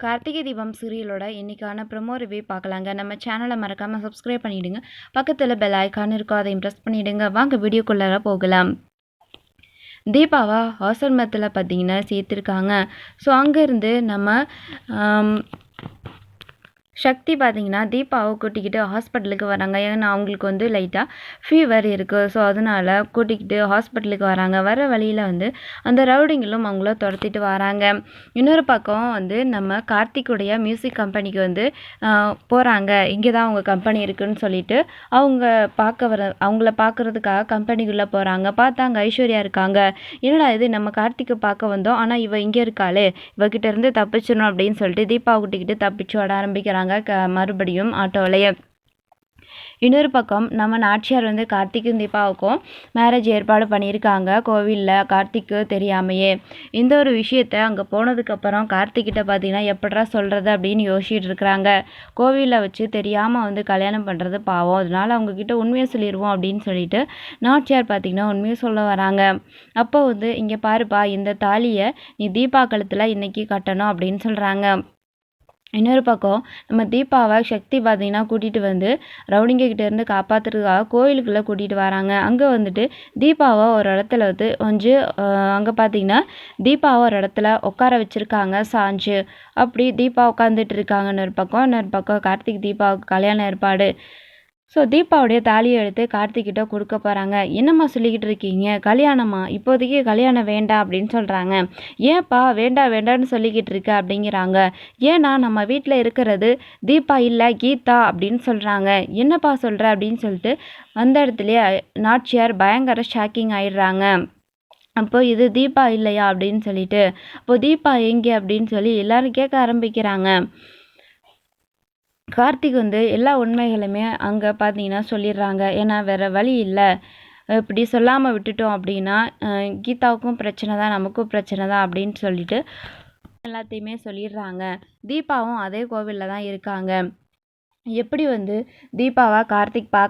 கார்த்திகை தீபம் சீரியலோட இன்னைக்கான promo review பார்க்கலாங்க. நம்ம சேனலை மறக்காமல் சப்ஸ்கிரைப் பண்ணிவிடுங்க. பக்கத்தில் பெல் ஐக்கான் இருக்கும், அதையும் ப்ரெஸ் பண்ணிவிடுங்க. வாங்க வீடியோக்குள்ளார போகலாம். தீபாவை ஆசிரமத்தில் பார்த்தீங்கன்னா சேர்த்துருக்காங்க. ஸோ அங்கேருந்து நம்ம சக்தி பார்த்தீங்கன்னா தீபாவை கூட்டிக்கிட்டு ஹாஸ்பிட்டலுக்கு வராங்க. ஏன்னா அவங்களுக்கு லைட்டாக ஃபீவர் இருக்குது. ஸோ அதனால் கூட்டிக்கிட்டு ஹாஸ்பிட்டலுக்கு வராங்க. வர வழியில் அந்த ரவுடிங்களும் அவங்கள துரத்திட்டு வராங்க. இன்னொரு பக்கம் நம்ம கார்த்திக்குடைய மியூசிக் கம்பெனிக்கு போகிறாங்க. இங்கே தான் அவங்க கம்பெனி இருக்குதுன்னு சொல்லிட்டு அவங்கள பார்க்குறதுக்காக கம்பெனிக்குள்ளே போகிறாங்க. பார்த்தா அங்கே ஐஸ்வர்யா இருக்காங்க. என்னடா இது, நம்ம கார்த்திகை பார்க்க வந்தோம், ஆனால் இவ இங்கே இருக்காளே, இவகிட்ட இருந்து தப்பிச்சிடணும் அப்படின்னு சொல்லிட்டு தீபாவை கூட்டிக்கிட்டு தப்பிச்சு ஓட ஆரம்பிக்கிறாங்க. மறுபடியும் ஆட்டோவிலையே. இன்னொரு பக்கம் நம்ம நாச்சியார் கார்த்திக்கும் தீபாவுக்கும் மேரேஜ் ஏற்பாடு பண்ணியிருக்காங்க கோவிலில், கார்த்திக்கு தெரியாமையே. இந்த ஒரு விஷயத்த அங்கே போனதுக்கப்புறம் கார்த்திக்கிட்ட பார்த்தீங்கன்னா எப்படா சொல்கிறது அப்படின்னு யோசிச்சுட்டு இருக்கிறாங்க. கோவிலில் வச்சு தெரியாமல் கல்யாணம் பண்ணுறது பாவம், அதனால அவங்கக்கிட்ட உண்மையை சொல்லிடுவோம் அப்படின்னு சொல்லிட்டு நாச்சியார் பார்த்தீங்கன்னா உண்மையை சொல்ல வராங்க. அப்போ இங்கே பாருப்பா, இந்த தாலியை நீ தீபா கழுத்தில் இன்னைக்கு கட்டணும் அப்படின்னு சொல்கிறாங்க. இன்னொரு பக்கம் நம்ம தீபாவை சக்தி பார்த்தீங்கன்னா கூட்டிகிட்டு ரவுடிங்கக்கிட்டேருந்து காப்பாற்றுறதுக்காக கோயிலுக்குள்ளே கூட்டிகிட்டு வராங்க. அங்கே தீபாவை ஒரு இடத்துல கொஞ்சம் அங்கே பார்த்தீங்கன்னா தீபாவை ஒரு இடத்துல உட்கார வச்சுருக்காங்க சாஞ்சு. அப்படி தீபா உட்காந்துட்டு இருக்காங்க. இன்னொரு பக்கம் கார்த்திக் தீபாவுக்கு கல்யாண ஏற்பாடு. ஸோ தீபாவுடைய தாலியை எடுத்து கார்த்திக்கிட்ட கொடுக்க போகிறாங்க. என்னம்மா சொல்லிக்கிட்டு இருக்கீங்க, கல்யாணமா? இப்போதைக்கு கல்யாணம் வேண்டாம் அப்படின்னு சொல்கிறாங்க. ஏன்ப்பா வேண்டாம் வேண்டான்னு சொல்லிக்கிட்டு இருக்க அப்படிங்கிறாங்க. ஏன்னா நம்ம வீட்டில் இருக்கிறது தீபா இல்லை, கீதா அப்படின்னு சொல்கிறாங்க. என்னப்பா சொல்கிற அப்படின்னு சொல்லிட்டு அந்த இடத்துலையே நாச்சியார் பயங்கர ஷாக்கிங் ஆயிடுறாங்க. அப்போ இது தீபா இல்லையா அப்படின்னு சொல்லிட்டு, அப்போ தீபா எங்கே அப்படின்னு சொல்லி எல்லாரும் கேட்க ஆரம்பிக்கிறாங்க. கார்த்திக் எல்லா உண்மைகளுமே அங்கே பார்த்தீங்கன்னா சொல்லிடுறாங்க. ஏன்னா வேறு வழி இல்லை, இப்படி சொல்லாமல் விட்டுட்டோம் அப்படின்னா கீதாவுக்கும் பிரச்சனை தான், நமக்கும் பிரச்சனை தான் அப்படின்னு சொல்லிட்டு எல்லாத்தையுமே சொல்லிடுறாங்க. தீபாவும் அதே கோவிலில் தான் இருக்காங்க. எப்படி தீபாவை கார்த்திக் பார்க்க